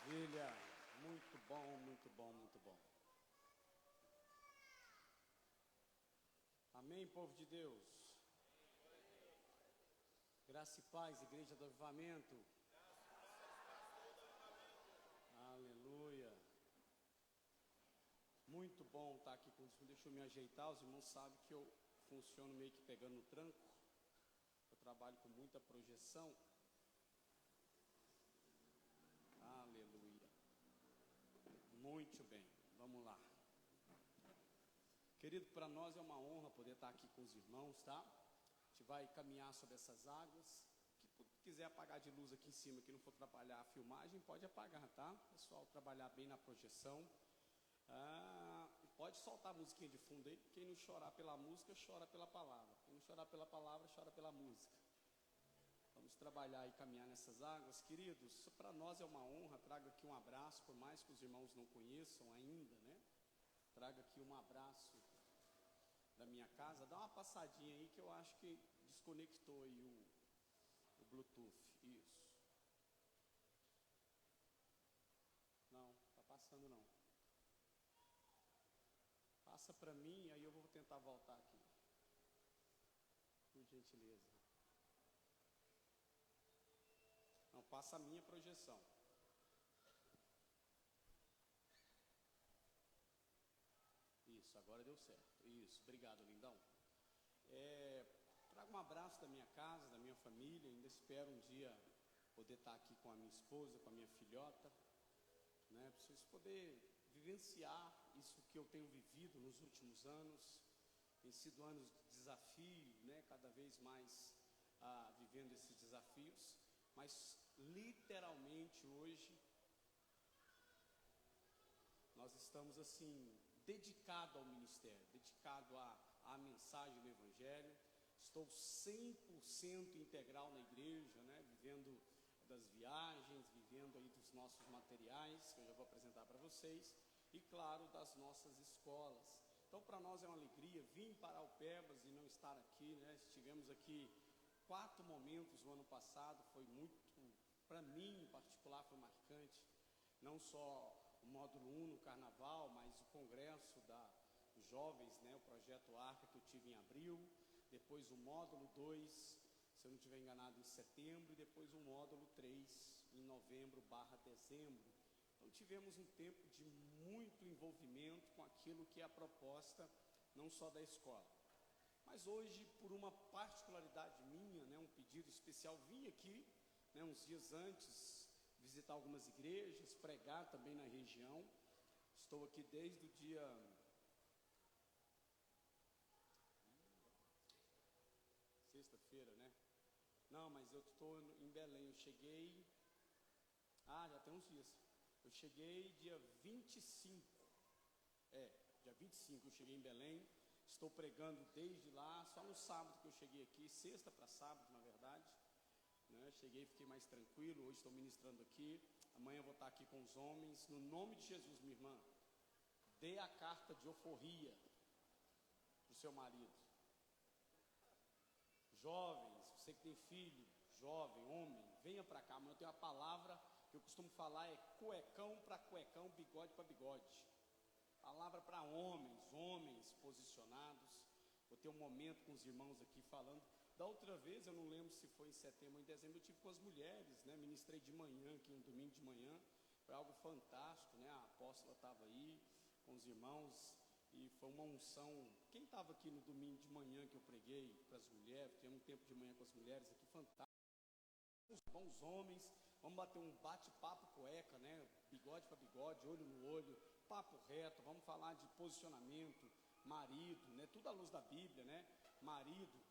Maravilha, muito bom, muito bom, muito bom. Amém, povo de Deus. Graça e paz, Igreja do Avivamento. Aleluia. Muito bom estar aqui com os irmãos. Deixa eu me ajeitar, os irmãos sabem que eu funciono meio que pegando no tranco. Eu trabalho com muita projeção. Aleluia. Muito bem, vamos lá. Querido, para nós é uma honra poder estar aqui com os irmãos, tá? A gente vai caminhar sobre essas águas. Quem quiser apagar de luz aqui em cima, que não for atrapalhar a filmagem, pode apagar, tá? Pessoal, trabalhar bem na projeção. Pode soltar a musiquinha de fundo aí. Quem não chorar pela música, chora pela palavra. Quem não chorar pela palavra, chora pela música. Vamos trabalhar e caminhar nessas águas. Queridos, para nós é uma honra. Trago aqui um abraço, por mais que os irmãos não conheçam ainda, né? Trago aqui um abraço da minha casa. Dá uma passadinha aí que eu acho que desconectou aí o Bluetooth. Isso. Não, tá passando não. Passa para mim, aí eu vou tentar voltar aqui. Por gentileza. Não, passa a minha projeção. Isso, agora deu certo. Isso, obrigado, lindão. Trago um abraço da minha casa, da minha família. Ainda espero um dia poder estar aqui com a minha esposa, com a minha filhota, né? Para vocês poderem vivenciar isso que eu tenho vivido nos últimos anos. Tem sido anos de desafio, né? Cada vez mais vivendo esses desafios. Mas literalmente hoje nós estamos assim dedicado ao ministério, dedicado à mensagem do Evangelho. Estou 100% integral na igreja, né? Vivendo das viagens, vivendo aí dos nossos materiais, que eu já vou apresentar para vocês, e claro, das nossas escolas. Então, para nós é uma alegria vir para Alpebas e não estar aqui, né? Estivemos aqui 4 momentos no ano passado, foi muito, para mim em particular, foi marcante, não só o módulo 1 no carnaval, mas o congresso dos jovens, né, o projeto Arca que eu tive em abril, depois o módulo 2, se eu não estiver enganado, em setembro, e depois o módulo 3 em novembro/dezembro. Então tivemos um tempo de muito envolvimento com aquilo que é a proposta, não só da escola. Mas hoje, por uma particularidade minha, né, um pedido especial, vim aqui, né, uns dias antes, visitar algumas igrejas, pregar também na região. Estou aqui desde o dia... sexta-feira, né? Não, mas eu estou em Belém. Eu cheguei... já tem uns dias. Eu cheguei dia 25. Dia 25 eu cheguei em Belém. Estou pregando desde lá, só no sábado que eu cheguei aqui, sexta para sábado, na verdade, né? Cheguei e fiquei mais tranquilo. Hoje estou ministrando aqui. Amanhã eu vou estar aqui com os homens. No nome de Jesus, minha irmã, dê a carta de alforria para o seu marido. Jovens, você que tem filho, jovem, homem, venha para cá. Amanhã eu tenho uma palavra que eu costumo falar, é cuecão para cuecão, bigode para bigode. Palavra para homens posicionados. Vou ter um momento com os irmãos aqui falando. Da outra vez, eu não lembro se foi em setembro ou em dezembro, eu tive com as mulheres, né? Ministrei de manhã, aqui um domingo de manhã. Foi algo fantástico, né? A apóstola estava aí com os irmãos e foi uma unção. Quem estava aqui no domingo de manhã que eu preguei para as mulheres, tinha um tempo de manhã com as mulheres aqui, fantástico. Os bons homens, vamos bater um bate-papo cueca, né? Bigode para bigode, olho no olho, papo reto, vamos falar de posicionamento, marido, né? Tudo à luz da Bíblia, né? Marido,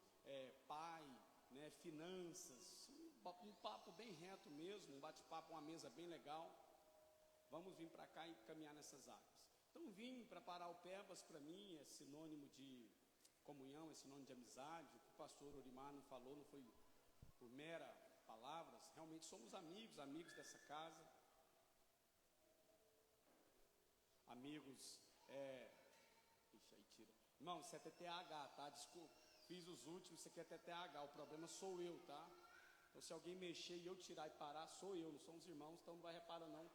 pai, né? Finanças, um papo bem reto mesmo, um bate-papo, uma mesa bem legal. Vamos vir para cá e caminhar nessas águas. Então vim para Alpebas, para mim é sinônimo de comunhão, é sinônimo de amizade. O que o pastor Orimar não falou, não foi por mera palavras, realmente somos amigos dessa casa, amigos, Ixi, aí tira, irmão, isso é TTH, tá, desculpa, fiz os últimos, isso aqui é TTH, o problema sou eu, tá, então se alguém mexer e eu tirar e parar, sou eu, não são os irmãos, então não vai reparar não,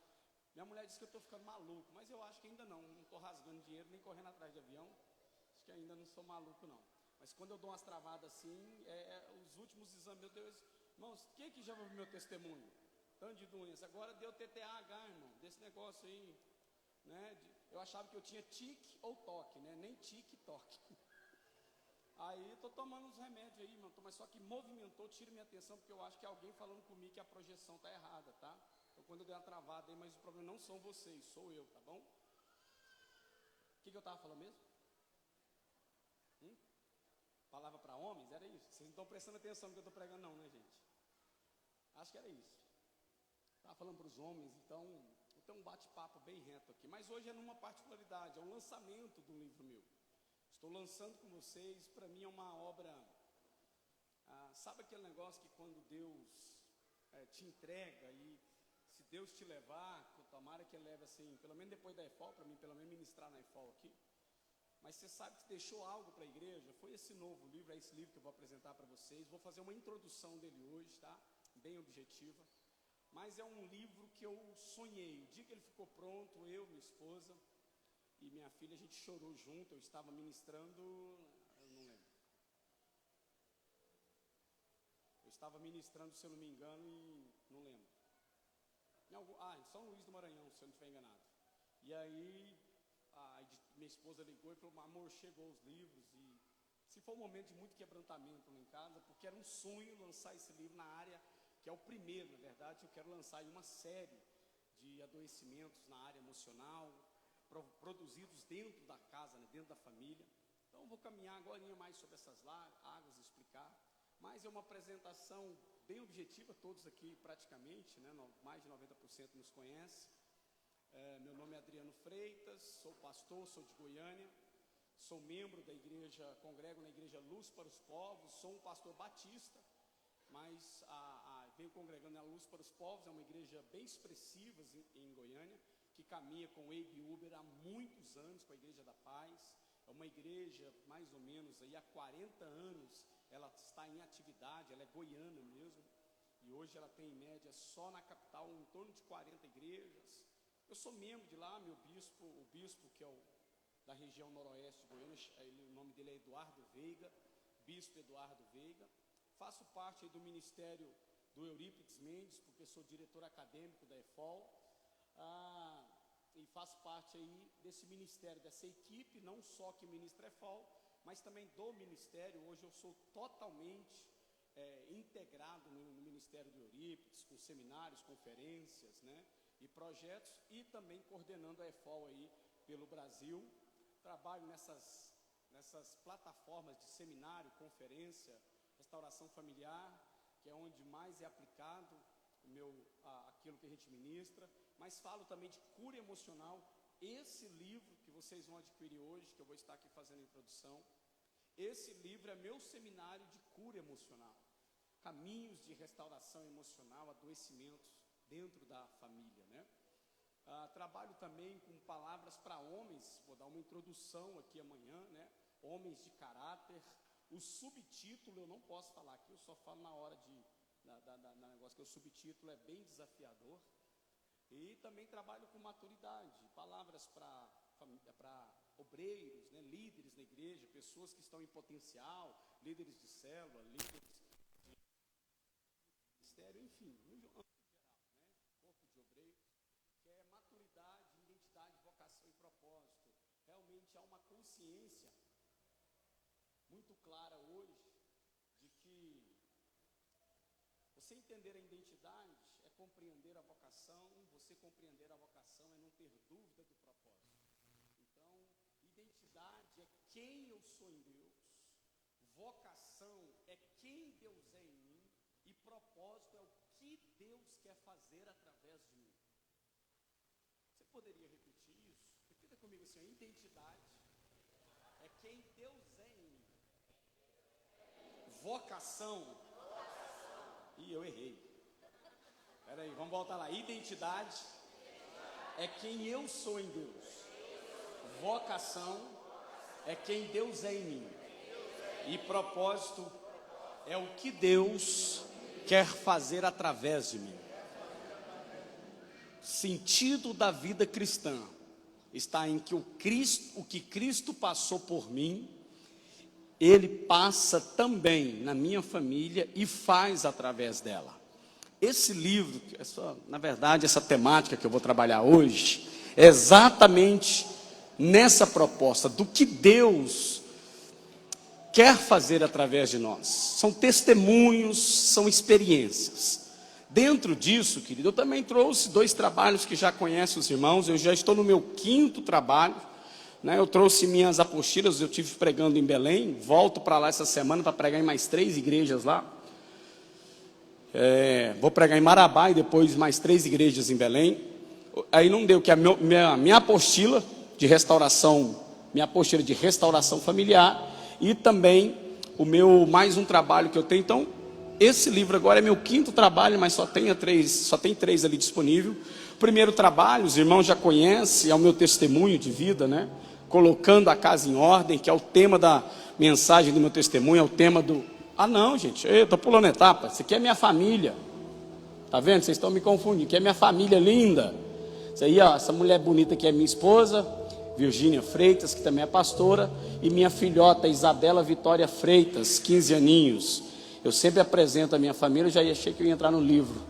Minha mulher disse que eu estou ficando maluco, mas eu acho que ainda não. Não estou rasgando dinheiro, nem correndo atrás de avião. Acho que ainda não sou maluco, não. Mas quando eu dou umas travadas assim, os últimos exames, meu Deus, irmãos, quem que já ouviu meu testemunho? Tanto de doença. Agora deu TTAH, irmão, desse negócio aí, né? Eu achava que eu tinha tique ou toque, né? Nem tique, toque. Aí estou tomando uns remédios aí, irmão, mas só que movimentou, tira minha atenção, porque eu acho que é alguém falando comigo que a projeção está errada, tá? Então quando eu dei uma travada aí, mas o problema não são vocês, sou eu, tá bom? O que eu estava falando mesmo? Palavra para homens? Era isso? Vocês não estão prestando atenção no que eu estou pregando não, né, gente? Acho que era isso. Estava falando para os homens, então, eu tenho um bate-papo bem reto aqui. Mas hoje é numa particularidade, é um lançamento do livro meu. Estou lançando com vocês, para mim é uma obra... sabe aquele negócio que quando Deus te entrega e se Deus te levar, tomara que ele leve assim, pelo menos depois da EFOL, para mim pelo menos ministrar na EFOL aqui, mas você sabe que deixou algo para a igreja, foi esse novo livro, é esse livro que eu vou apresentar para vocês, vou fazer uma introdução dele hoje, tá? Bem objetiva, mas é um livro que eu sonhei, o dia que ele ficou pronto, eu, minha esposa e minha filha, a gente chorou junto, eu estava ministrando, eu não lembro, eu estava ministrando, se eu não me engano, e não lembro, em São Luís do Maranhão, se eu não estiver enganado, e aí, minha esposa ligou e falou, amor, chegou os livros, e se foi um momento de muito quebrantamento lá em casa, porque era um sonho lançar esse livro na área, que é o primeiro, na verdade, eu quero lançar uma série de adoecimentos na área emocional, produzidos dentro da casa, né, dentro da família. Então, vou caminhar agora mais sobre essas águas, explicar, mas é uma apresentação bem objetiva, todos aqui praticamente, né, mais de 90% nos conhecem. Meu nome é Adriano Freitas, sou pastor, sou de Goiânia, sou membro da igreja, congrego na igreja Luz para os Povos, sou um pastor batista, mas venho congregando na Luz para os Povos, é uma igreja bem expressiva em Goiânia, que caminha com o Eibe Uber há muitos anos, com a Igreja da Paz, é uma igreja mais ou menos aí há 40 anos, ela está em atividade, ela é goiana mesmo, e hoje ela tem em média só na capital em torno de 40 igrejas. Eu sou membro de lá, o bispo que é da região noroeste de Goiânia, o nome dele é Eduardo Veiga, bispo Eduardo Veiga. Faço parte do ministério do Eurípides Mendes, porque sou diretor acadêmico da EFOL, e faço parte aí desse ministério, dessa equipe, não só que ministra a EFOL, mas também do ministério. Hoje eu sou totalmente integrado no ministério do Eurípides, com seminários, conferências, né? E projetos, e também coordenando a EFOL aí pelo Brasil. Trabalho nessas plataformas de seminário, conferência, restauração familiar, que é onde mais é aplicado aquilo que a gente ministra, mas falo também de cura emocional. Esse livro que vocês vão adquirir hoje, que eu vou estar aqui fazendo a introdução, esse livro é meu seminário de cura emocional, caminhos de restauração emocional, adoecimentos dentro da família, né? Trabalho também com palavras para homens, vou dar uma introdução aqui amanhã, né? Homens de caráter. O subtítulo eu não posso falar aqui, eu só falo na hora da negócio, que o subtítulo é bem desafiador. E também trabalho com maturidade, palavras para obreiros, né? Líderes na igreja, pessoas que estão em potencial, líderes de célula, líderes de ministério, enfim, no geral, né? Corpo de obreiros, que é maturidade, identidade, vocação e propósito. Realmente há uma consciência muito clara hoje de que você entender a identidade é compreender a vocação, você compreender a vocação é não ter dúvida do propósito. Então, identidade é quem eu sou em Deus, vocação é quem Deus é em mim, e propósito é o que Deus quer fazer através de mim. Você poderia repetir isso? Repita comigo assim: identidade é quem Deus é em mim. Vocação. Ih, eu errei. Espera aí, vamos voltar lá. Identidade é quem eu sou em Deus. Vocação é quem Deus é em mim. E propósito é o que Deus quer fazer através de mim. sentido da vida cristã está em que o que Cristo passou por mim, Ele passa também na minha família e faz através dela. Esse livro, na verdade, essa temática que eu vou trabalhar hoje, é exatamente nessa proposta do que Deus quer fazer através de nós. São testemunhos, são experiências. Dentro disso, querido, eu também trouxe 2 trabalhos que já conhecem os irmãos. Eu já estou no meu 5º trabalho, né? Eu trouxe minhas apostilas, eu tive pregando em Belém, volto para lá essa semana para pregar em mais 3 igrejas lá. Vou pregar em Marabá e depois mais 3 igrejas em Belém. Aí não deu, que a minha apostila de restauração, familiar, e também o meu mais um trabalho que eu tenho. Então, esse livro agora é meu 5º trabalho, mas só tem 3 ali disponível. O primeiro trabalho, os irmãos já conhecem, é o meu testemunho de vida, né? Colocando a casa em ordem, que é o tema da mensagem do meu testemunho, é o tema do... Ah não, gente, eu estou pulando etapa, isso aqui é minha família. Tá vendo? Vocês estão me confundindo, que é minha família linda. Isso aí, ó, essa mulher bonita que é minha esposa, Virgínia Freitas, que também é pastora, e minha filhota Isabela Vitória Freitas, 15 aninhos. Eu sempre apresento a minha família, eu já achei que eu ia entrar no livro.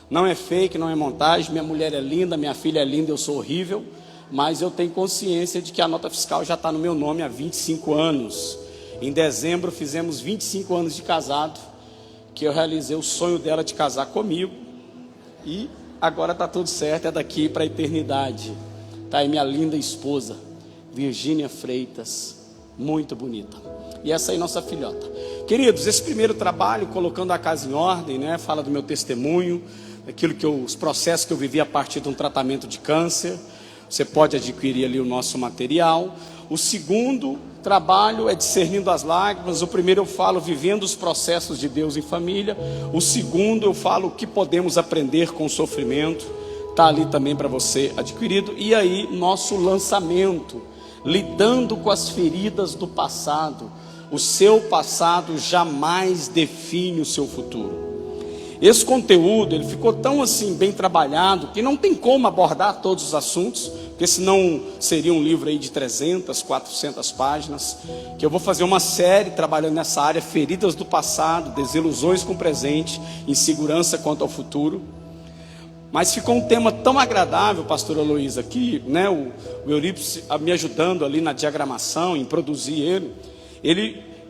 Não é fake, não é montagem, minha mulher é linda, minha filha é linda, eu sou horrível, mas eu tenho consciência de que a nota fiscal já está no meu nome há 25 anos. Em dezembro fizemos 25 anos de casado, que eu realizei o sonho dela de casar comigo, e agora está tudo certo, é daqui para a eternidade. Está aí minha linda esposa, Virgínia Freitas, muito bonita. E essa aí nossa filhota. Queridos, esse primeiro trabalho, colocando a casa em ordem, né, fala do meu testemunho, os processos que eu vivi a partir de um tratamento de câncer. Você pode adquirir ali o nosso material. O segundo trabalho é discernindo as lágrimas. O primeiro eu falo vivendo os processos de Deus em família. O segundo eu falo o que podemos aprender com o sofrimento. Está ali também para você adquirido. E aí nosso lançamento, lidando com as feridas do passado. O seu passado jamais define o seu futuro. Esse conteúdo, ele ficou tão assim bem trabalhado, que não tem como abordar todos os assuntos, porque senão seria um livro aí de 300, 400 páginas, que eu vou fazer uma série trabalhando nessa área, feridas do passado, desilusões com o presente, insegurança quanto ao futuro. Mas ficou um tema tão agradável, pastora Luísa, aqui, né, o Eurípides me ajudando ali na diagramação, em produzir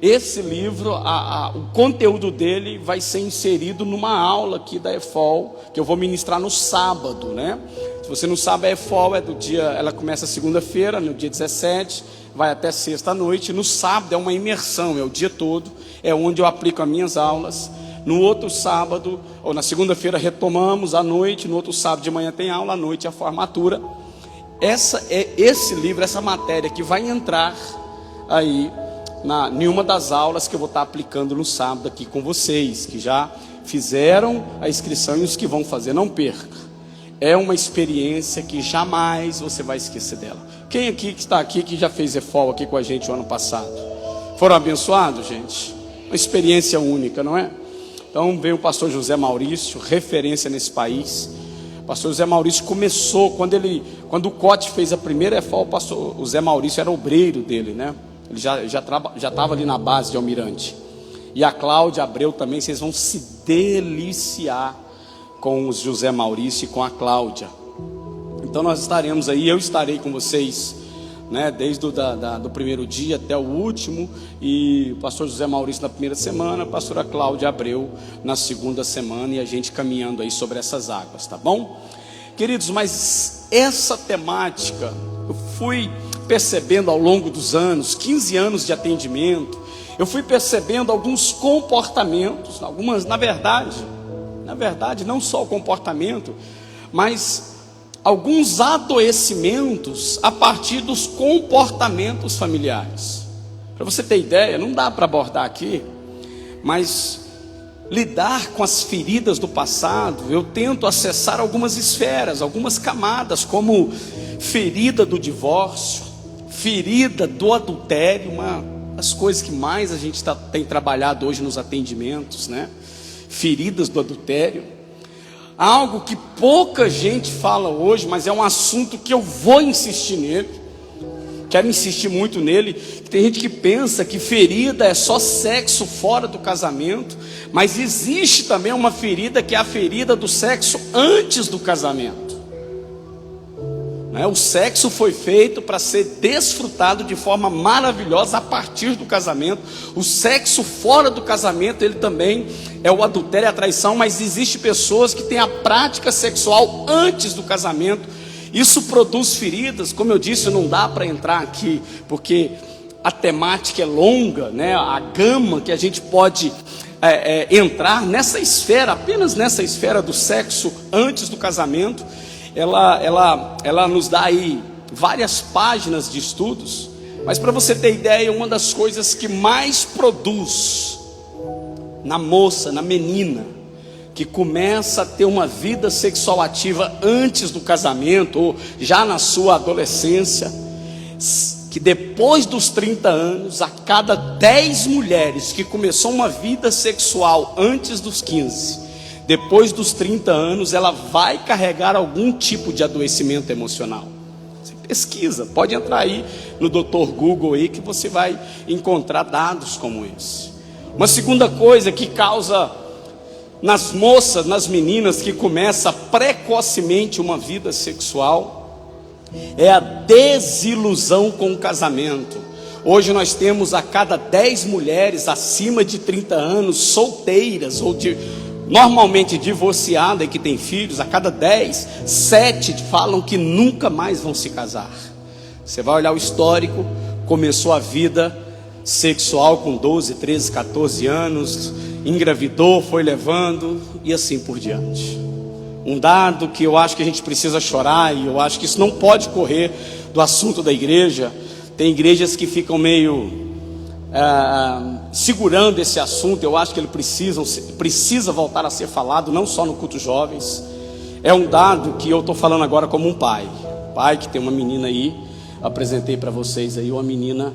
esse livro, o conteúdo dele vai ser inserido numa aula aqui da EFOL, que eu vou ministrar no sábado, né? Se você não sabe, a EFOL ela começa segunda-feira, no dia 17, vai até sexta à noite. No sábado é uma imersão, é o dia todo, é onde eu aplico as minhas aulas. No outro sábado, ou na segunda-feira retomamos à noite, no outro sábado de manhã tem aula, à noite a formatura. Esse livro, essa matéria que vai entrar aí em uma das aulas que eu vou estar aplicando no sábado aqui com vocês, que já fizeram a inscrição e os que vão fazer, não perca. É uma experiência que jamais você vai esquecer dela. Quem aqui que está aqui, que já fez EFOL aqui com a gente o ano passado? Foram abençoados, gente? Uma experiência única, não é? Então veio o pastor José Maurício, referência nesse país. O pastor José Maurício começou, quando o Cote fez a primeira EFOL, o pastor José Maurício era obreiro dele, né? Ele já estava ali na base de Almirante. E a Cláudia Abreu também, vocês vão se deliciar com o José Maurício e com a Cláudia. Então nós estaremos aí, eu estarei com vocês, né, desde do primeiro dia até o último. E o pastor José Maurício na primeira semana, a pastora Cláudia Abreu na segunda semana, e a gente caminhando aí sobre essas águas, tá bom? Queridos, mas essa temática eu fui percebendo ao longo dos anos, 15 anos de atendimento, eu fui percebendo alguns comportamentos, na verdade, não só o comportamento, mas alguns adoecimentos a partir dos comportamentos familiares. Para você ter ideia, não dá para abordar aqui, mas lidar com as feridas do passado, eu tento acessar algumas esferas, algumas camadas, como ferida do divórcio, ferida do adultério, uma das coisas que mais a gente tem trabalhado hoje nos atendimentos, né? Feridas do adultério, algo que pouca gente fala hoje, mas é um assunto que eu vou insistir nele, quero insistir muito nele. Tem gente que pensa que ferida é só sexo fora do casamento, mas existe também uma ferida que é a ferida do sexo antes do casamento. O sexo foi feito para ser desfrutado de forma maravilhosa a partir do casamento. O sexo fora do casamento, ele também é o adultério e a traição, mas existe pessoas que têm a prática sexual antes do casamento. Isso produz feridas, como eu disse, não dá para entrar aqui, porque a temática é longa, a gama que a gente pode entrar nessa esfera, apenas nessa esfera do sexo antes do casamento. Ela nos dá aí várias páginas de estudos, mas para você ter ideia, uma das coisas que mais produz na moça, na menina, que começa a ter uma vida sexual ativa antes do casamento, ou já na sua adolescência, que depois dos 30 anos, a cada 10 mulheres que começou uma vida sexual antes dos 15, depois dos 30 anos, ela vai carregar algum tipo de adoecimento emocional. Você pesquisa, pode entrar aí no Dr. Google aí, que você vai encontrar dados como esse. Uma segunda coisa que causa nas moças, nas meninas que começa precocemente uma vida sexual, é a desilusão com o casamento. Hoje nós temos a cada 10 mulheres acima de 30 anos, solteiras ou normalmente divorciada e que tem filhos, a cada 10, 7 falam que nunca mais vão se casar. Você vai olhar o histórico, começou a vida sexual com 12, 13, 14 anos, engravidou, foi levando e assim por diante. Um dado que eu acho que a gente precisa chorar, e eu acho que isso não pode correr do assunto da igreja. Tem igrejas que ficam meio segurando esse assunto. Eu acho que ele precisa voltar a ser falado, não só no culto jovens. É um dado que eu estou falando agora como um pai que tem uma menina aí. Apresentei para vocês aí uma menina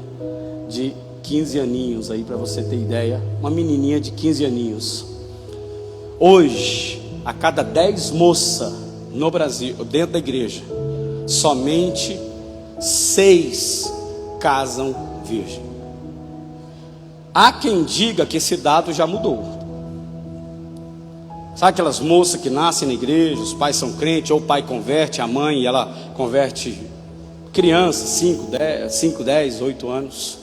de 15 aninhos aí, para você ter ideia, uma menininha de 15 aninhos. Hoje, a cada 10 moças no Brasil, dentro da igreja, somente 6 casam virgem. Há quem diga que esse dado já mudou. Sabe aquelas moças que nascem na igreja, os pais são crentes, ou o pai converte, a mãe, ela converte criança, 5, 10, 8 anos.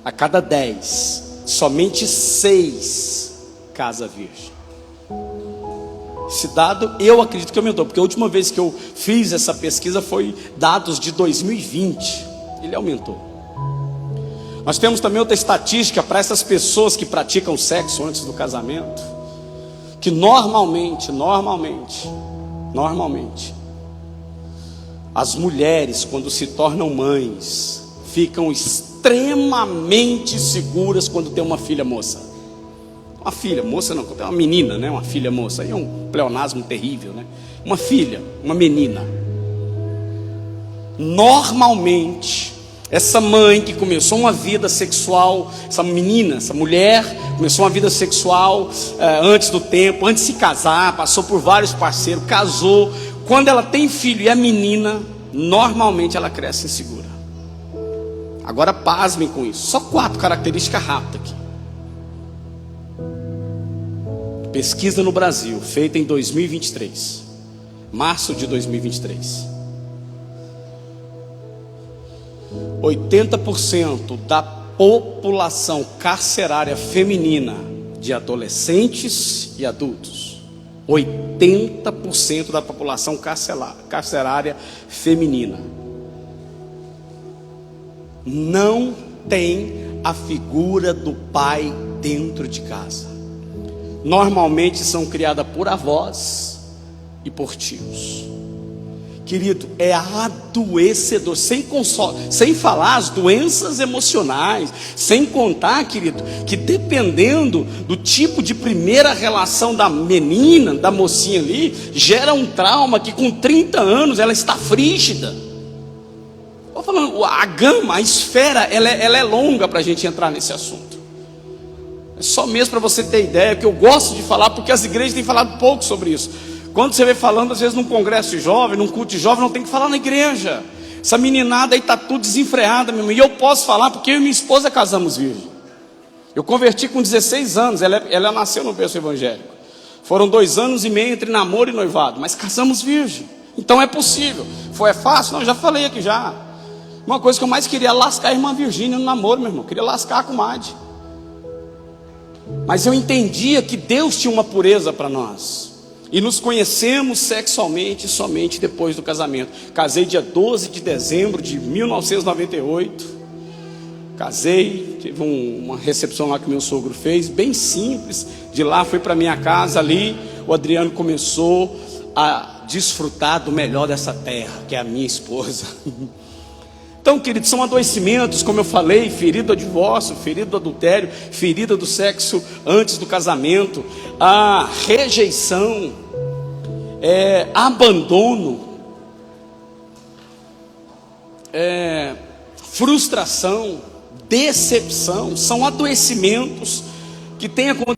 A cada 10, somente 6 casa virgem. Esse dado, eu acredito que aumentou, porque a última vez que eu fiz essa pesquisa foi dados de 2020. Ele aumentou. Nós temos também outra estatística para essas pessoas que praticam sexo antes do casamento, que normalmente, as mulheres, quando se tornam mães, ficam extremamente seguras quando tem uma filha moça. Uma filha moça não, tem uma menina, uma filha moça, aí é um pleonasmo terrível, uma filha, uma menina. Normalmente, essa mãe que começou uma vida sexual, essa menina, essa mulher, começou uma vida sexual antes do tempo, antes de se casar, passou por vários parceiros, casou. Quando ela tem filho e é menina, normalmente ela cresce insegura. Agora pasmem com isso, só 4 características rápidas aqui. Pesquisa no Brasil, feita em 2023, março de 2023. 80% da população carcerária feminina, de adolescentes e adultos, 80% da população carcerária feminina não tem a figura do pai dentro de casa. Normalmente são criadas por avós e por tios. Querido, é adoecedor, sem falar as doenças emocionais, sem contar, querido, que dependendo do tipo de primeira relação da menina, da mocinha ali, gera um trauma que com 30 anos ela está frígida. Estou falando, a gama, a esfera, ela é longa para a gente entrar nesse assunto. É só mesmo para você ter ideia, que eu gosto de falar, porque as igrejas têm falado pouco sobre isso. Quando você vê falando, às vezes, num congresso de jovem, num culto de jovem, não tem que falar na igreja. Essa meninada aí está tudo desenfreada, meu irmão. E eu posso falar porque eu e minha esposa casamos virgem. Eu converti com 16 anos, ela nasceu no berço evangélico. Foram 2 anos e meio entre namoro e noivado, mas casamos virgem. Então é possível. É fácil? Não, já falei aqui já. Uma coisa que eu mais queria, lascar a irmã Virgínia no namoro, meu irmão. Queria lascar a comadre. Mas eu entendia que Deus tinha uma pureza para nós. E nos conhecemos sexualmente somente depois do casamento. Casei dia 12 de dezembro de 1998. Casei, tive uma recepção lá que meu sogro fez, bem simples. De lá fui para minha casa ali. O Adriano começou a desfrutar do melhor dessa terra, que é a minha esposa. Então, queridos, são adoecimentos, como eu falei: ferida do divórcio, ferida do adultério, ferida do sexo antes do casamento, a rejeição, abandono, frustração, decepção. São adoecimentos que têm acontecido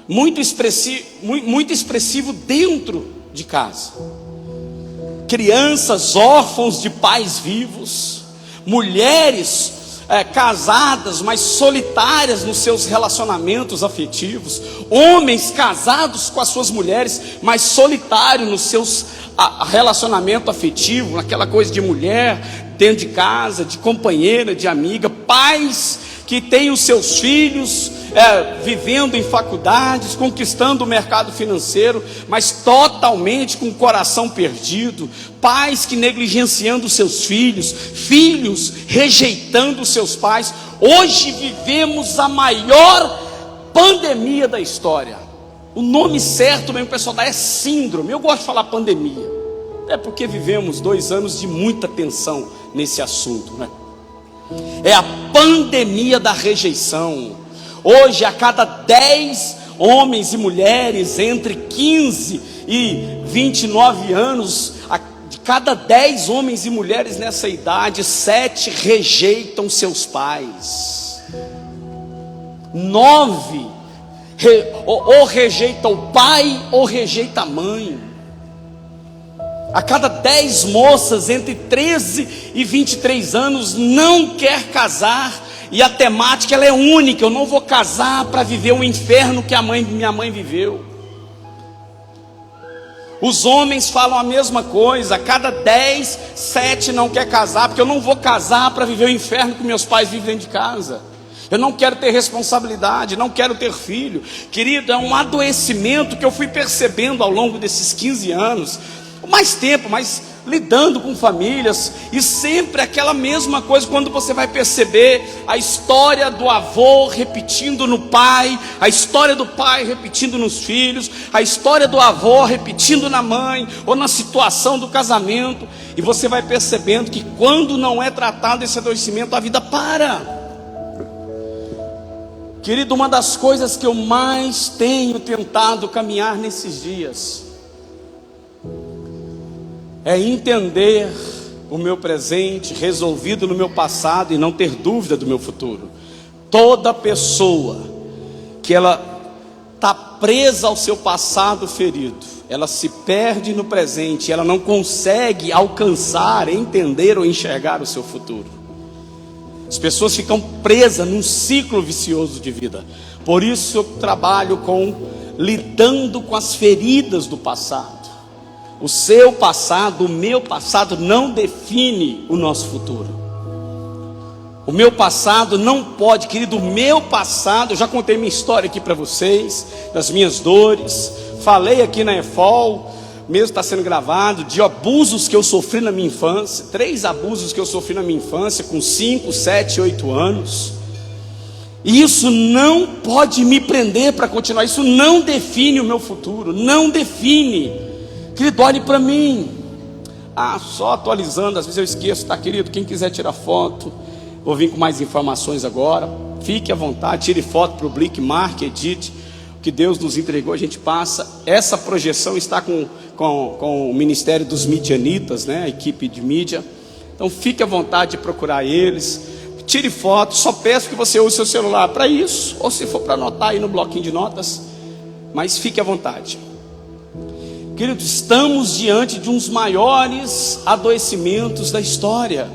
muito expressivo dentro de casa. Crianças órfãos de pais vivos, mulheres casadas, mas solitárias nos seus relacionamentos afetivos, homens casados com as suas mulheres, mas solitários nos seus relacionamento afetivo, naquela coisa de mulher dentro de casa, de companheira, de amiga. Pais que têm os seus filhos vivendo em faculdades, conquistando o mercado financeiro, mas totalmente com o coração perdido. Pais que negligenciando os seus filhos, filhos rejeitando os seus pais. Hoje vivemos a maior pandemia da história. O nome certo mesmo, o pessoal dá, é síndrome. Eu gosto de falar pandemia, porque vivemos 2 anos de muita tensão nesse assunto, né? É a pandemia da rejeição. Hoje, a cada 10 homens e mulheres entre 15 e 29 anos, de cada 10 homens e mulheres nessa idade, 7 rejeitam seus pais. 9 ou rejeita o pai ou rejeita a mãe. A cada 10 moças entre 13 e 23 anos não quer casar. E a temática ela é única: eu não vou casar para viver o inferno que minha mãe viveu. Os homens falam a mesma coisa. A cada 10, 7 não quer casar, porque eu não vou casar para viver o inferno que meus pais vivem dentro de casa. Eu não quero ter responsabilidade, não quero ter filho. Querido, é um adoecimento que eu fui percebendo ao longo desses 15 anos. Mais tempo, mas lidando com famílias, e sempre aquela mesma coisa. Quando você vai perceber a história do avô repetindo no pai, a história do pai repetindo nos filhos, a história do avô repetindo na mãe, ou na situação do casamento, e você vai percebendo que quando não é tratado esse adoecimento, a vida para. Querido, uma das coisas que eu mais tenho tentado caminhar nesses dias é entender o meu presente resolvido no meu passado e não ter dúvida do meu futuro. Toda pessoa que ela está presa ao seu passado ferido, ela se perde no presente, ela não consegue alcançar, entender ou enxergar o seu futuro. As pessoas ficam presas num ciclo vicioso de vida. Por isso eu trabalho lidando com as feridas do passado. O seu passado, o meu passado não define o nosso futuro. O meu passado não pode, querido, o meu passado, eu já contei minha história aqui para vocês, das minhas dores, falei aqui na EFOL, mesmo está sendo gravado, de abusos que eu sofri na minha infância, 3 abusos que eu sofri na minha infância, com 5, 7, 8 anos. E isso não pode me prender para continuar, isso não define o meu futuro, não define. Querido, olhe para mim. Só atualizando, às vezes eu esqueço, tá, querido? Quem quiser tirar foto, vou vir com mais informações agora. Fique à vontade, tire foto, publique, marque, edite. O que Deus nos entregou, a gente passa. Essa projeção está com o Ministério dos Midianitas, né? A equipe de mídia. Então fique à vontade de procurar eles. Tire foto, só peço que você use seu celular para isso, ou se for para anotar aí no bloquinho de notas, mas fique à vontade. Queridos, estamos diante de um dos maiores adoecimentos da história.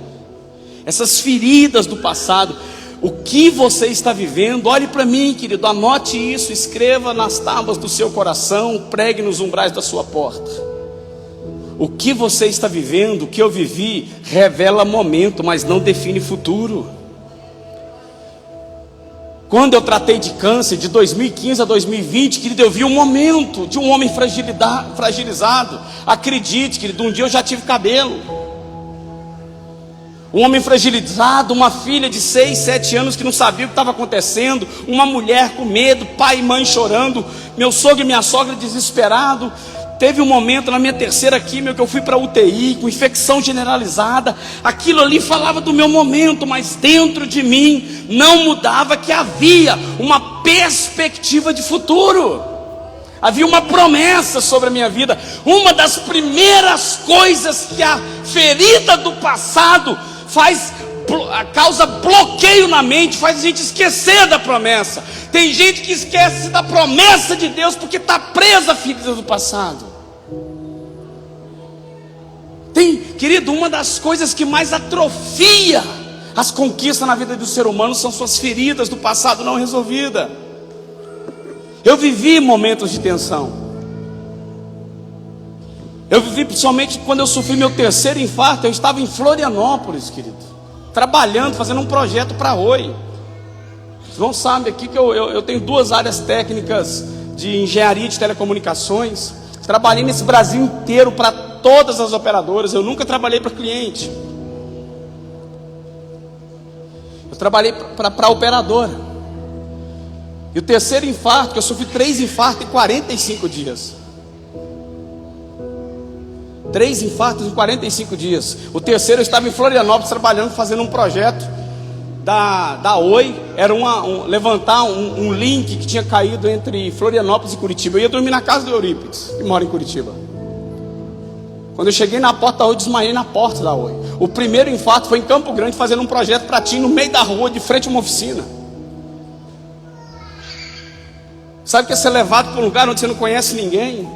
Essas feridas do passado. O que você está vivendo? Olhe para mim, querido, anote isso, escreva nas tábuas do seu coração, pregue nos umbrais da sua porta. O que você está vivendo, o que eu vivi, revela momento, mas não define futuro. Quando eu tratei de câncer, de 2015 a 2020, querido, eu vi um momento de um homem fragilizado. Acredite, querido, um dia eu já tive cabelo. Um homem fragilizado, uma filha de 6, 7 anos que não sabia o que estava acontecendo, uma mulher com medo, pai e mãe chorando, meu sogro e minha sogra desesperados. Teve um momento na minha terceira químio que eu fui para UTI, com infecção generalizada. Aquilo ali falava do meu momento, mas dentro de mim não mudava que havia uma perspectiva de futuro. Havia uma promessa sobre a minha vida. Uma das primeiras coisas que a ferida do passado causa bloqueio na mente, faz a gente esquecer da promessa. Tem gente que esquece da promessa de Deus porque está presa à ferida do passado. Querido, uma das coisas que mais atrofia as conquistas na vida do ser humano são suas feridas do passado não resolvidas. Eu vivi momentos de tensão. Eu vivi principalmente quando eu sofri meu terceiro infarto. Eu estava em Florianópolis, querido, trabalhando, fazendo um projeto para a Oi. Os irmãos sabem aqui que eu tenho 2 áreas técnicas de engenharia de telecomunicações. Trabalhei nesse Brasil inteiro para todas as operadoras. Eu nunca trabalhei para cliente. Eu trabalhei para operadora. E o terceiro infarto, que eu sofri 3 infartos em 45 dias. 3 infartos em 45 dias. O terceiro eu estava em Florianópolis trabalhando, fazendo um projeto da Oi. Era levantar um link que tinha caído entre Florianópolis e Curitiba. Eu ia dormir na casa do Eurípides, que mora em Curitiba. Quando eu cheguei na porta da Oi, desmaiei na porta da Oi. O primeiro infarto foi em Campo Grande, fazendo um projeto para ti no meio da rua, de frente a uma oficina. Sabe que é ser levado para um lugar onde você não conhece ninguém?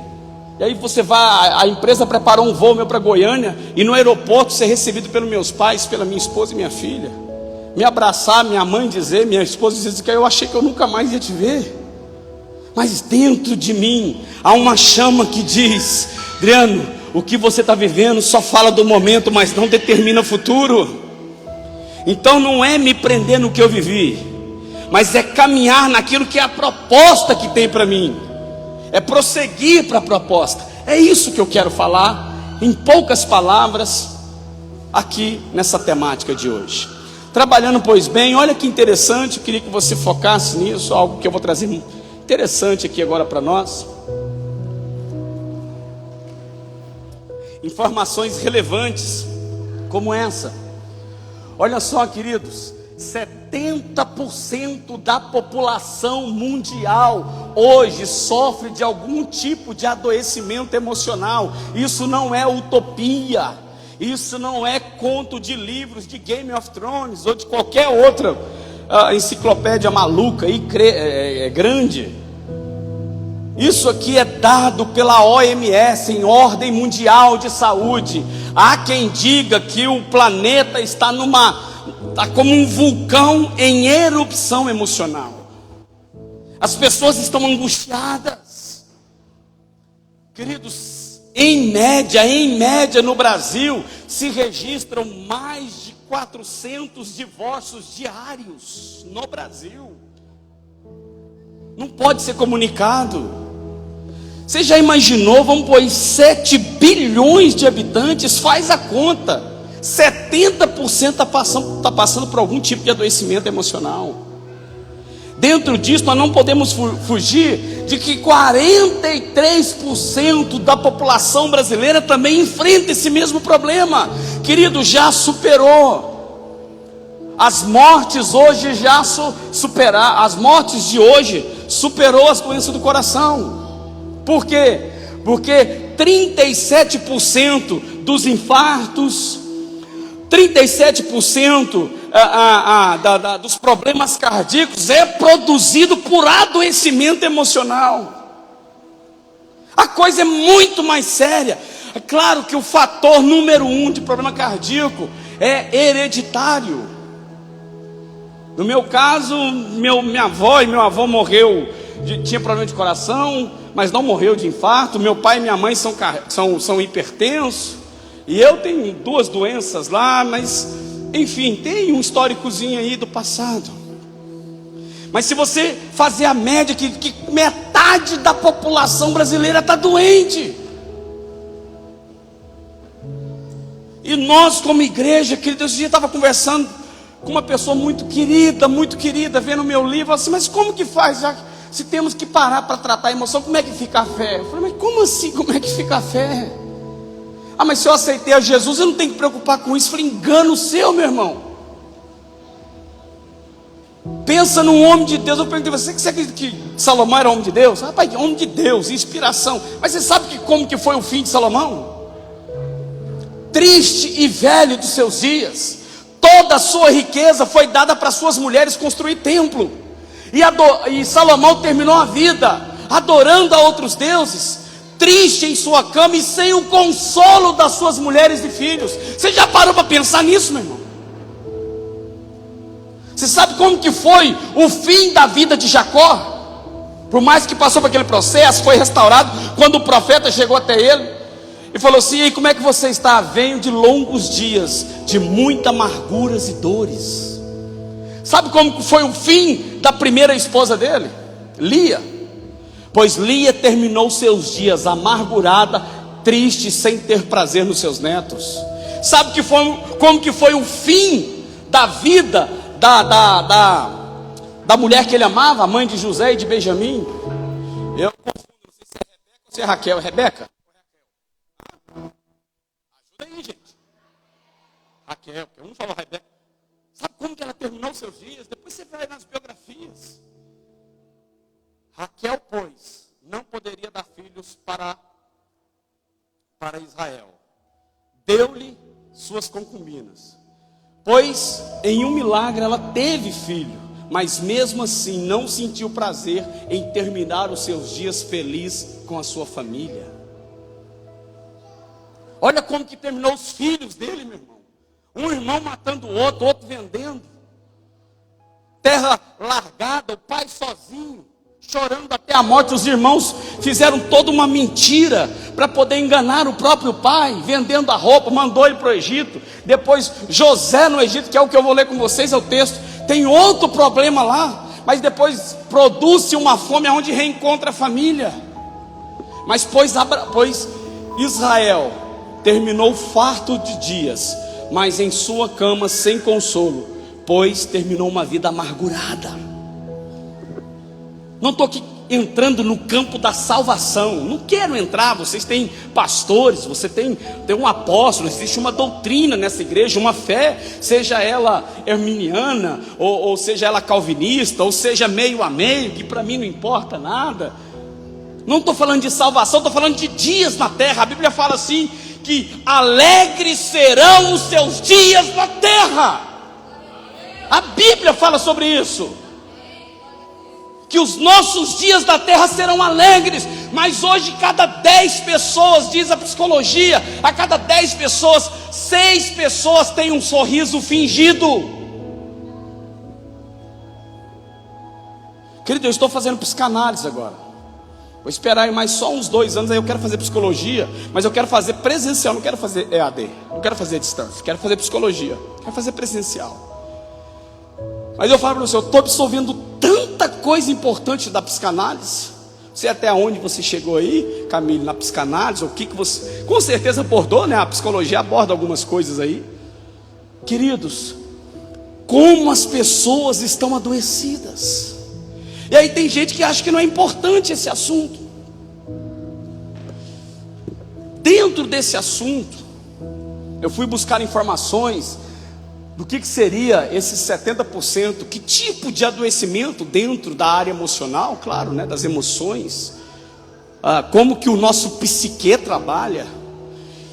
E aí você vai, a empresa preparou um voo meu para Goiânia, e no aeroporto ser recebido pelos meus pais, pela minha esposa e minha filha, me abraçar, minha mãe dizer, minha esposa dizer que eu achei que eu nunca mais ia te ver. Mas dentro de mim há uma chama que diz: Adriano, o que você está vivendo só fala do momento, mas não determina o futuro. Então não é me prender no que eu vivi, mas é caminhar naquilo que é a proposta que tem para mim. É prosseguir para a proposta. É isso que eu quero falar, em poucas palavras, aqui nessa temática de hoje. Trabalhando, pois bem, olha que interessante, eu queria que você focasse nisso, algo que eu vou trazer interessante aqui agora para nós. Informações relevantes como essa. Olha só, queridos, 70% da população mundial hoje sofre de algum tipo de adoecimento emocional. Isso não é utopia, isso não é conto de livros de Game of Thrones ou de qualquer outra enciclopédia maluca e grande. Isso aqui é dado pela OMS, em Ordem Mundial de Saúde. Há quem diga que o planeta está como um vulcão em erupção emocional. As pessoas estão angustiadas. Queridos, em média no Brasil se registram mais de 400 divórcios diários no Brasil. Não pode ser comunicado. Você já imaginou, vamos pôr 7 bilhões de habitantes, faz a conta, 70% está passando por algum tipo de adoecimento emocional. Dentro disso nós não podemos fugir de que 43% da população brasileira também enfrenta esse mesmo problema. Querido, já superou. As mortes hoje as mortes de hoje superou as doenças do coração. Por quê? Porque 37% dos infartos, 37% dos problemas cardíacos é produzido por adoecimento emocional. A coisa é muito mais séria. É claro que o fator número 1 de problema cardíaco é hereditário. No meu caso, minha avó e meu avô morreu, tinha problema de coração, mas não morreu de infarto. Meu pai e minha mãe são hipertensos. E eu tenho 2 doenças lá, mas enfim, tem um históricozinho aí do passado. Mas se você fazer a média, que metade da população brasileira está doente. E nós como igreja, querido, esse dia eu estava conversando com uma pessoa muito querida, vendo o meu livro, assim, mas como que faz, já se temos que parar para tratar a emoção, como é que fica a fé? Eu falei, mas como assim, como é que fica a fé? Ah, mas se eu aceitei a Jesus, eu não tenho que preocupar com isso. Eu falei, engano seu, meu irmão. Pensa num homem de Deus. Eu perguntei, você acredita que Salomão era homem de Deus? Rapaz, homem de Deus, inspiração. Mas você sabe como que foi o fim de Salomão? Triste e velho dos seus dias. Toda a sua riqueza foi dada para suas mulheres construir templo. E Salomão terminou a vida adorando a outros deuses, triste em sua cama e sem o consolo das suas mulheres e filhos. Você já parou para pensar nisso, meu irmão? Você sabe como que foi o fim da vida de Jacó? Por mais que passou por aquele processo, foi restaurado. Quando o profeta chegou até ele e falou assim, e aí, como é que você está? Venho de longos dias, de muitas amarguras e dores. Sabe como que foi o fim da primeira esposa dele? Lia. Pois Lia terminou seus dias amargurada, triste, sem ter prazer nos seus netos. Sabe como que foi o fim da vida da mulher que ele amava, a mãe de José e de Benjamim? Eu confundo, não sei se é Rebeca ou se é Raquel. É Rebeca? Ajuda aí, gente. Raquel, porque um falou Rebeca. Sabe como que ela terminou seus dias? Depois você vai nas biografias. Raquel, pois, não poderia dar filhos para Israel. Deu-lhe suas concubinas. Pois em um milagre ela teve filho, mas mesmo assim não sentiu prazer em terminar os seus dias feliz com a sua família. Olha como que terminou os filhos dele, meu irmão. Um irmão matando o outro vendendo. Terra largada, o pai sozinho, chorando até a morte. Os irmãos fizeram toda uma mentira para poder enganar o próprio pai, vendendo a roupa, mandou ele para o Egito. Depois José no Egito, que é o que eu vou ler com vocês, é o texto, tem outro problema lá, mas depois produz-se uma fome onde reencontra a família. Mas pois Israel terminou farto de dias, mas em sua cama sem consolo, pois terminou uma vida amargurada. Não estou aqui entrando no campo da salvação, não quero entrar. Vocês têm pastores, você tem um apóstolo, existe uma doutrina nessa igreja, uma fé, seja ela arminiana, ou seja ela calvinista, ou seja meio a meio, que para mim não importa nada. Não estou falando de salvação, estou falando de dias na terra. A Bíblia fala assim, que alegres serão os seus dias na terra. A Bíblia fala sobre isso, que os nossos dias da terra serão alegres. Mas hoje cada 10 pessoas, diz a psicologia, a cada 10 pessoas, 6 pessoas têm um sorriso fingido. Querido, eu estou fazendo psicanálise agora. Vou esperar aí mais só uns 2 anos, aí eu quero fazer psicologia, mas eu quero fazer presencial, não quero fazer EAD, não quero fazer a distância, quero fazer psicologia, quero fazer presencial. Mas eu falo para você, eu estou absorvendo tanta coisa importante da psicanálise. Não sei até onde você chegou aí, Camille, na psicanálise, ou o que você, com certeza abordou, né? A psicologia aborda algumas coisas aí. Queridos, como as pessoas estão adoecidas. E aí tem gente que acha que não é importante esse assunto. Dentro desse assunto, eu fui buscar informações do que seria esses 70%, que tipo de adoecimento dentro da área emocional, claro, né, das emoções, como que o nosso psique trabalha.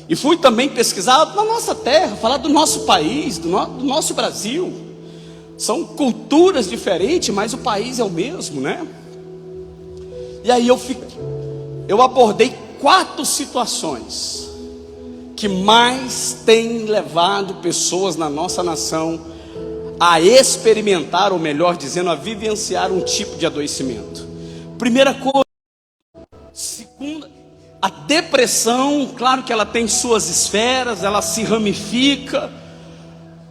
E fui também pesquisar na nossa terra, falar do nosso país, do nosso Brasil. São culturas diferentes, mas o país é o mesmo, né? E aí eu eu abordei 4 situações que mais têm levado pessoas na nossa nação a experimentar, ou melhor dizendo, a vivenciar um tipo de adoecimento. Primeira coisa. Segunda, a depressão, claro que ela tem suas esferas, ela se ramifica,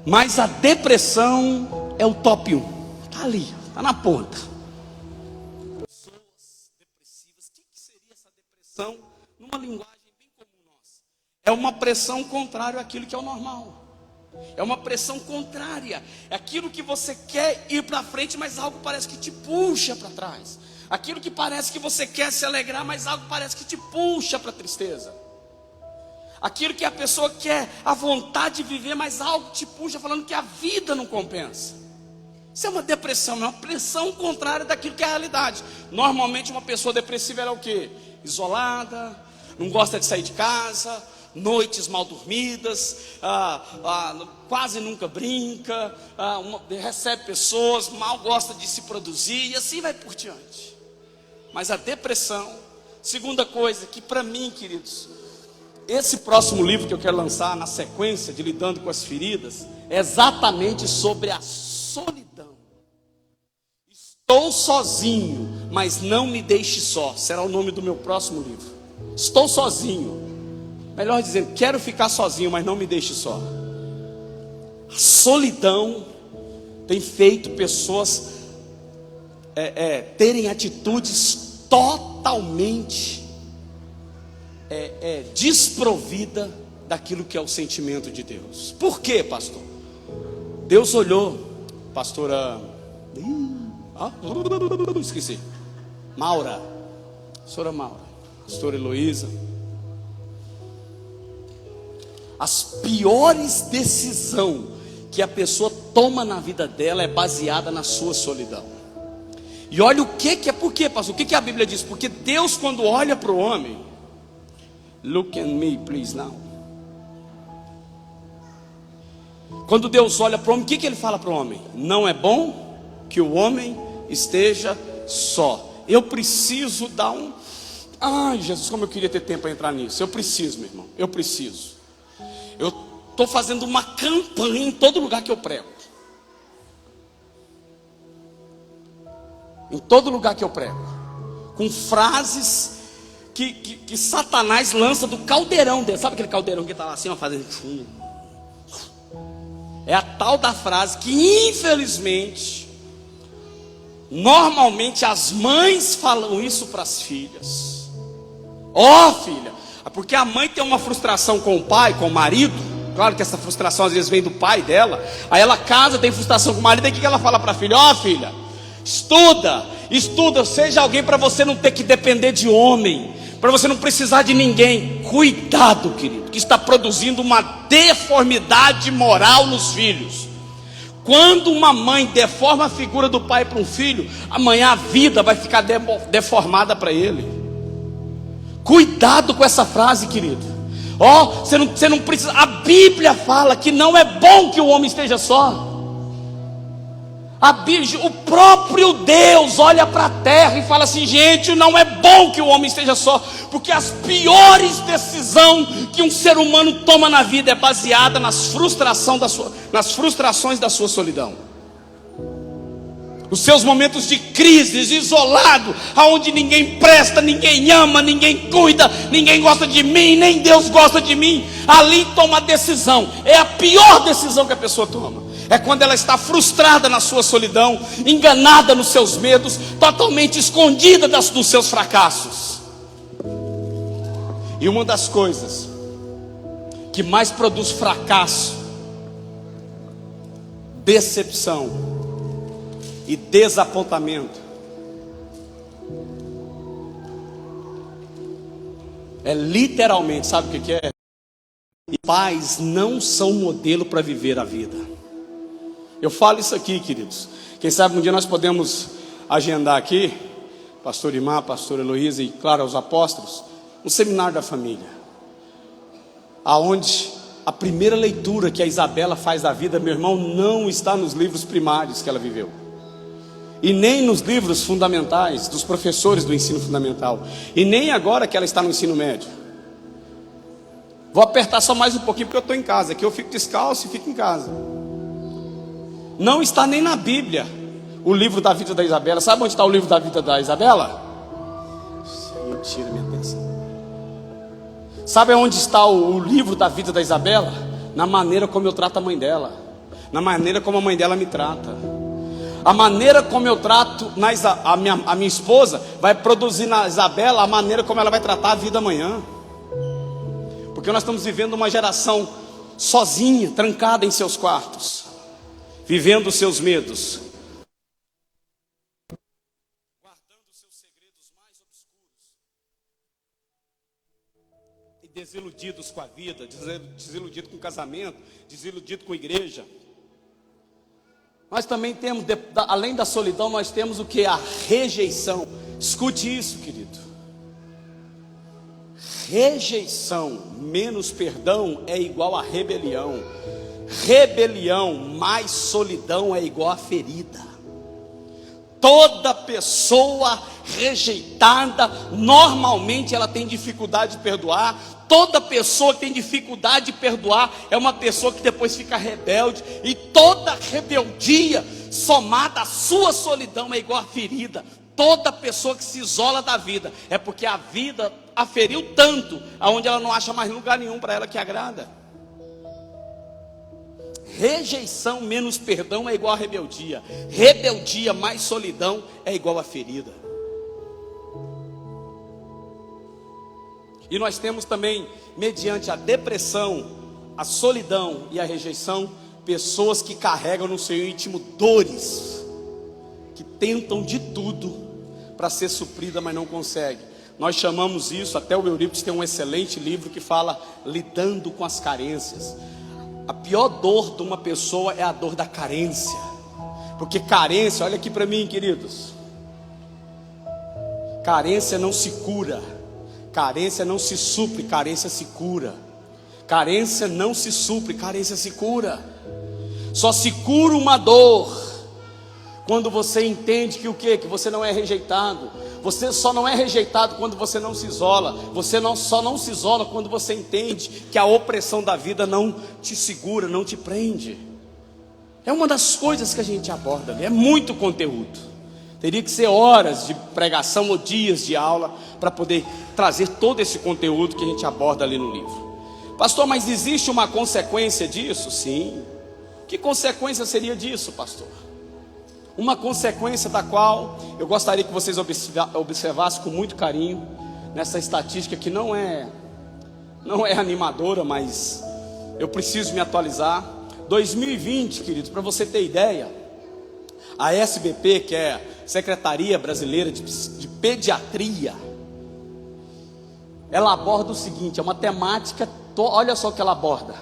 mas a depressão é o top 1, está ali, está na ponta. Pessoas depressivas, o que seria essa depressão? Numa linguagem bem comum nossa, é uma pressão contrária àquilo que é o normal. É uma pressão contrária, é aquilo que você quer ir para frente, mas algo parece que te puxa para trás. Aquilo que parece que você quer se alegrar, mas algo parece que te puxa para a tristeza. Aquilo que a pessoa quer, a vontade de viver, mas algo te puxa, falando que a vida não compensa. Isso é uma depressão, é uma pressão contrária daquilo que é a realidade. Normalmente uma pessoa depressiva é o quê? Isolada, não gosta de sair de casa, noites mal dormidas, quase nunca brinca, recebe pessoas, mal gosta de se produzir, e assim vai por diante. Mas a depressão, segunda coisa, que para mim, queridos, esse próximo livro que eu quero lançar na sequência de Lidando com as Feridas, é exatamente sobre a solidão. Estou sozinho, mas não me deixe só, será o nome do meu próximo livro. Estou sozinho, melhor dizendo, quero ficar sozinho, mas não me deixe só. A solidão tem feito pessoas terem atitudes totalmente desprovida daquilo que é o sentimento de Deus. Por quê, pastor? Deus olhou, pastora esqueci, pastora Maura, pastora Heloísa. As piores decisões que a pessoa toma na vida dela é baseada na sua solidão. E olha o que é, por quê, pastor? O que a Bíblia diz? Porque Deus, quando olha para o homem, look at me please now. Quando Deus olha para o homem, o que ele fala para o homem? Não é bom que o homem esteja só. Eu preciso dar um... Ai, Jesus, como eu queria ter tempo para entrar nisso. Eu preciso, meu irmão, eu preciso. Eu estou fazendo uma campanha em todo lugar que eu prego. Em todo lugar que eu prego, com frases que Satanás lança do caldeirão dele. Sabe aquele caldeirão que está lá assim, ó, fazendo... É a tal da frase que infelizmente, normalmente as mães falam isso para as filhas. Ó, filha, porque a mãe tem uma frustração com o pai, com o marido. Claro que essa frustração às vezes vem do pai dela. Aí ela casa, tem frustração com o marido. Aí o que ela fala para a filha? Ó, filha, estuda, seja alguém para você não ter que depender de homem, para você não precisar de ninguém. Cuidado, querido, que está produzindo uma deformidade moral nos filhos. Quando uma mãe deforma a figura do pai para um filho, amanhã a vida vai ficar deformada para ele. Cuidado com essa frase, querido. Você não precisa. A Bíblia fala que não é bom que o homem esteja só. O próprio Deus olha para a terra e fala assim: gente, não é bom que o homem esteja só, porque as piores decisões que um ser humano toma na vida é baseada nas frustrações da sua solidão. Os seus momentos de crise, isolado, aonde ninguém presta, ninguém ama, ninguém cuida, ninguém gosta de mim, nem Deus gosta de mim. Ali toma a decisão. É a pior decisão que a pessoa toma. É quando ela está frustrada na sua solidão, enganada nos seus medos, totalmente escondida dos seus fracassos. E uma das coisas que mais produz fracasso, decepção e desapontamento é literalmente, sabe o que é? Pais não são modelo para viver a vida. Eu falo isso aqui, queridos. Quem sabe um dia nós podemos agendar aqui, pastor Imar, pastor Heloísa e claro, os apóstolos, um seminário da família, aonde a primeira leitura que a Isabela faz da vida, meu irmão, não está nos livros primários que ela viveu. e nem nos livros fundamentais dos professores do ensino fundamental, e nem agora que ela está no ensino médio. Vou apertar só mais um pouquinho porque eu estou em casa, aqui eu fico descalço e fico em casa. Não está nem na Bíblia o livro da vida da Isabela. Sabe onde está o livro da vida da Isabela? Isso aí tira minha atenção. Sabe onde está o livro da vida da Isabela? Na maneira como eu trato a mãe dela, na maneira como a mãe dela me trata. A maneira como eu trato a minha esposa vai produzir na Isabela a maneira como ela vai tratar a vida amanhã. Porque nós estamos vivendo uma geração sozinha, trancada em seus quartos, vivendo os seus medos, guardando os seus segredos mais obscuros, e desiludidos com a vida, desiludidos com o casamento, desiludidos com a igreja. Nós também temos, além da solidão, nós temos o que? A rejeição. Escute isso, querido. Rejeição menos perdão é igual a rebelião. Rebelião mais solidão é igual a ferida. Toda pessoa rejeitada, normalmente ela tem dificuldade de perdoar. Toda pessoa que tem dificuldade de perdoar é uma pessoa que depois fica rebelde. E toda rebeldia somada à sua solidão é igual a ferida. Toda pessoa que se isola da vida é porque a vida a feriu tanto, aonde ela não acha mais lugar nenhum para ela que agrada. Rejeição menos perdão é igual a rebeldia. Rebeldia mais solidão é igual a ferida. E nós temos também, mediante a depressão, a solidão e a rejeição, pessoas que carregam no seu íntimo dores, que tentam de tudo para ser suprida, mas não conseguem. Nós chamamos isso, até o Eurípides tem um excelente livro que fala lidando com as carências. A pior dor de uma pessoa é a dor da carência. Porque carência, olha aqui para mim, queridos, carência não se cura, carência não se supre, carência se cura. Carência não se supre, carência se cura. Só se cura uma dor quando você entende que o quê? Que você não é rejeitado. Você só não é rejeitado quando você não se isola. Você só não se isola quando você entende que a opressão da vida não te segura, não te prende. É uma das coisas que a gente aborda ali. É muito conteúdo. Teria que ser horas de pregação ou dias de aula para poder trazer todo esse conteúdo que a gente aborda ali no livro. Pastor, mas existe uma consequência disso? Sim. Que consequência seria disso, pastor? Uma consequência da qual eu gostaria que vocês observassem com muito carinho, nessa estatística que não é animadora, mas eu preciso me atualizar. 2020, queridos, para você ter ideia, a SBP, que é a Secretaria Brasileira de Pediatria, ela aborda o seguinte, é uma temática, olha só o que ela aborda: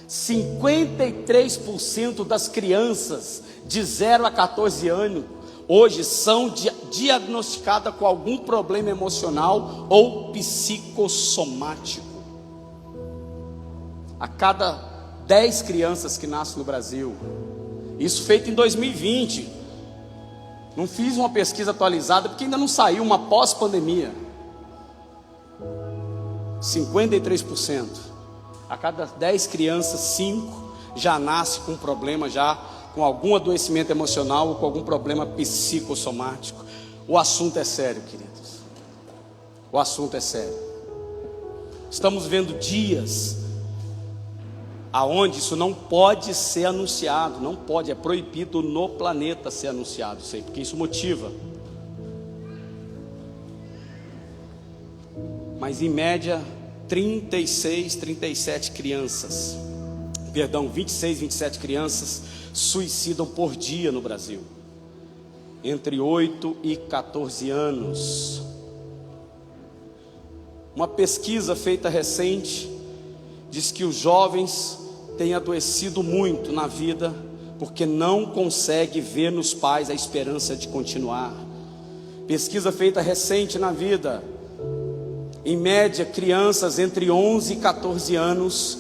53% das crianças de 0 a 14 anos hoje são diagnosticadas com algum problema emocional ou psicossomático. A cada 10 crianças que nascem no Brasil, isso feito em 2020, não fiz uma pesquisa atualizada porque ainda não saiu uma pós-pandemia. 53%, a cada 10 crianças, 5 já nasce com um problema, já com algum adoecimento emocional ou com algum problema psicossomático. O assunto é sério, queridos. O assunto é sério. Estamos vendo dias aonde isso não pode ser anunciado, não pode, é proibido no planeta ser anunciado, sei, porque isso motiva. Mas em média 27 crianças suicidam por dia no Brasil, entre 8 e 14 anos. Uma pesquisa feita recente diz que os jovens têm adoecido muito na vida porque não conseguem ver nos pais a esperança de continuar. Pesquisa feita recente na vida, em média, crianças entre 11 e 14 anos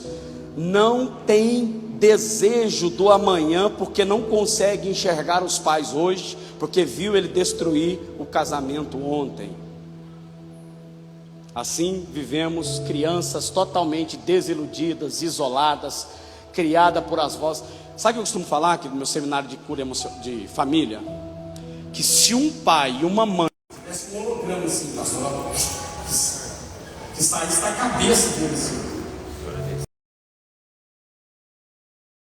não têm desejo do amanhã, porque não consegue enxergar os pais hoje, porque viu ele destruir o casamento ontem. Assim vivemos crianças totalmente desiludidas, isoladas, criadas por avós. Sabe o que eu costumo falar aqui no meu seminário de cura de família? Que se um pai e uma mãe tivesse um holograma assim, pastor, que saísse da cabeça deles,